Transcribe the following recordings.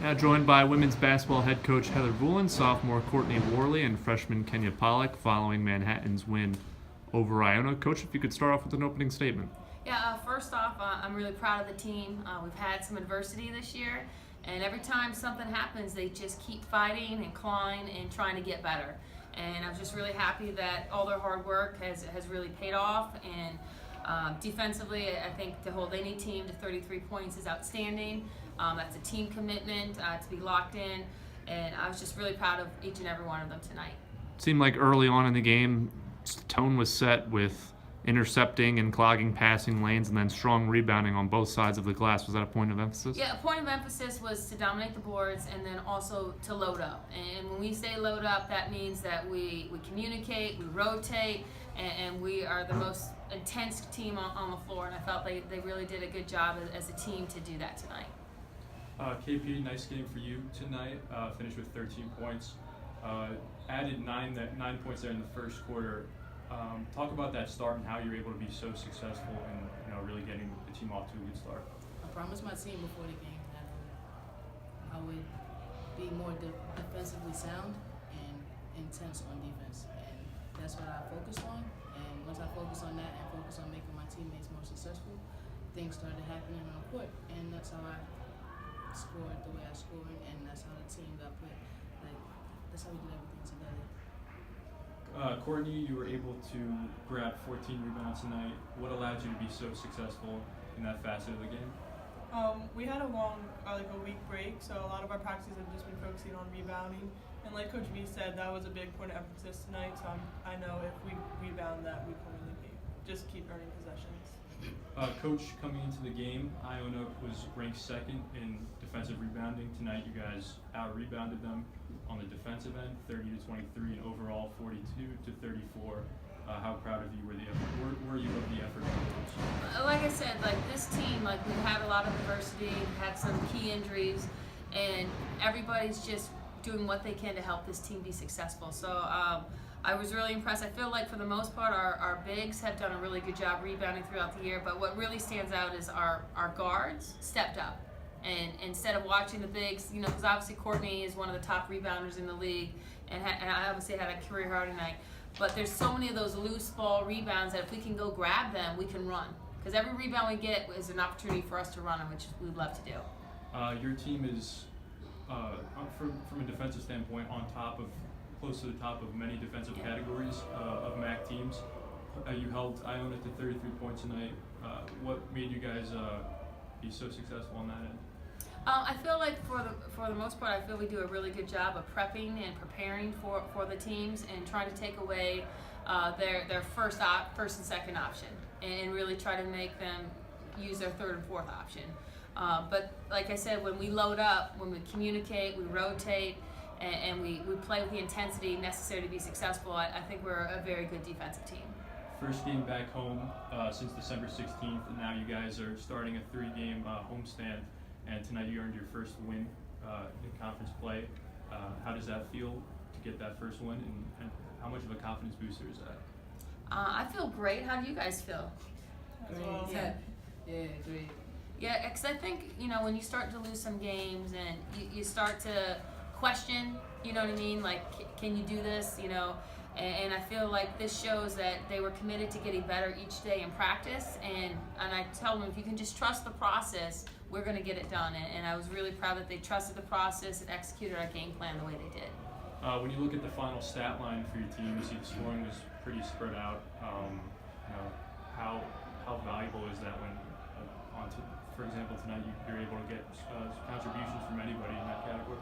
Now joined by women's basketball head coach Heather Voolen, sophomore Courtney Worley, and freshman Kenya Pollock following Manhattan's win over Iona. Coach, if you could start off with an opening statement. Yeah, first off, I'm really proud of the team. We've had some adversity this year, and every time something happens, they just keep fighting and clawing and trying to get better. And I'm just really happy that all their hard work has really paid off. And defensively, I think to hold any team to 33 points is outstanding. That's a team commitment to be locked in, and I was just really proud of each and every one of them tonight. Seemed like early on in the game, the tone was set with intercepting and clogging passing lanes and then strong rebounding on both sides of the glass. Was that a point of emphasis? Yeah, a point of emphasis was to dominate the boards and then also to load up. And when we say load up, that means that we communicate, we rotate, and we are the most intense team on the floor. And I felt they really did a good job as a team to do that tonight. KP, nice game for you tonight. Finished with 13 points. Added 9 points there in the first quarter. Talk about that start and how you were able to be so successful and really getting the team off to a good start. I promised my team before the game that I would be more defensively sound and intense on defense, and that's what I focused on. And once I focused on that and focused on making my teammates more successful, things started happening on the court, and that's how I scored the way I scored, and that's how the team got put. That's how we did everything together. Courtney, you were able to grab 14 rebounds tonight. What allowed you to be so successful in that facet of the game? We had a long, a week break, so a lot of our practices have just been focusing on rebounding. And like Coach V said, that was a big point of emphasis tonight, so I know if we rebound that, we can really just keep earning possessions. Coach, coming into the game, Iona was ranked second in defensive rebounding. Tonight you guys out-rebounded them on the defensive end, 30-23, and overall 42-34. How proud of you were you of the effort? Like I said, this team, we've had a lot of adversity, had some key injuries, and everybody's just doing what they can to help this team be successful. So I was really impressed. I feel like for the most part our bigs have done a really good job rebounding throughout the year, but what really stands out is our guards stepped up. And instead of watching the bigs, because obviously Courtney is one of the top rebounders in the league, and I obviously had a career high tonight. But there's so many of those loose ball rebounds that if we can go grab them, we can run. Because every rebound we get is an opportunity for us to run, which we'd love to do. Your team is, from a defensive standpoint, close to the top of many defensive categories of MAC teams. You held Iona to 33 points tonight. What made you guys be so successful on that end? I feel like for the most part, I feel we do a really good job of prepping and preparing for the teams and trying to take away their first and second option and really try to make them use their third and fourth option. But like I said, when we load up, when we communicate, we rotate, and we play with the intensity necessary to be successful, I think we're a very good defensive team. First game back home since December 16th, and now you guys are starting a 3-game homestand, and tonight you earned your first win in conference play. How does that feel to get that first win, and how much of a confidence booster is that? I feel great. How do you guys feel? Great. Yeah, great. Yeah, because I think, when you start to lose some games and you start to question, you know what I mean? Can you do this, And I feel like this shows that they were committed to getting better each day in practice. And I tell them, if you can just trust the process, we're going to get it done. And I was really proud that they trusted the process and executed our game plan the way they did. When you look at the final stat line for your team, you see the scoring was pretty spread out. How valuable is that when, for example, tonight you're able to get contributions from anybody in that category?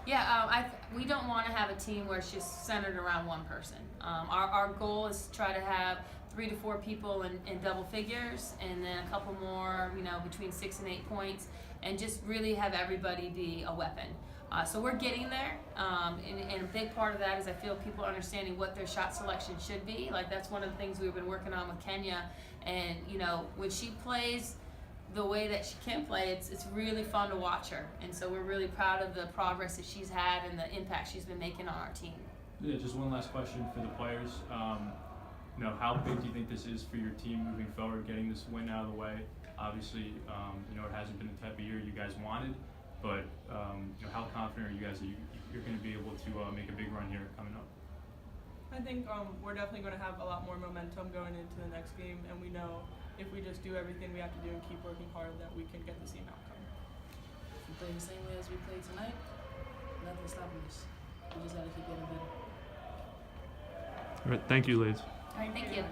Yeah, we don't want to have a team where it's just centered around one person. Our goal is to try to have 3 to 4 people in double figures, and then a couple more, between 6 and 8 points, and just really have everybody be a weapon. So we're getting there, and a big part of that is I feel people understanding what their shot selection should be. That's one of the things we've been working on with Kenya, and when she plays the way that she can play, it's really fun to watch her, and so we're really proud of the progress that she's had and the impact she's been making on our team. Yeah, just one last question for the players. How big do you think this is for your team moving forward, getting this win out of the way? Obviously, it hasn't been the type of year you guys wanted, But how confident are you guys that you're going to be able to make a big run here coming up? I think we're definitely going to have a lot more momentum going into the next game, and we know if we just do everything we have to do and keep working hard, that we can get the same outcome. If we play the same way as we played tonight, nothing's stopping us. We just gotta keep getting better. All right, thank you, ladies. Thank you. Thank you.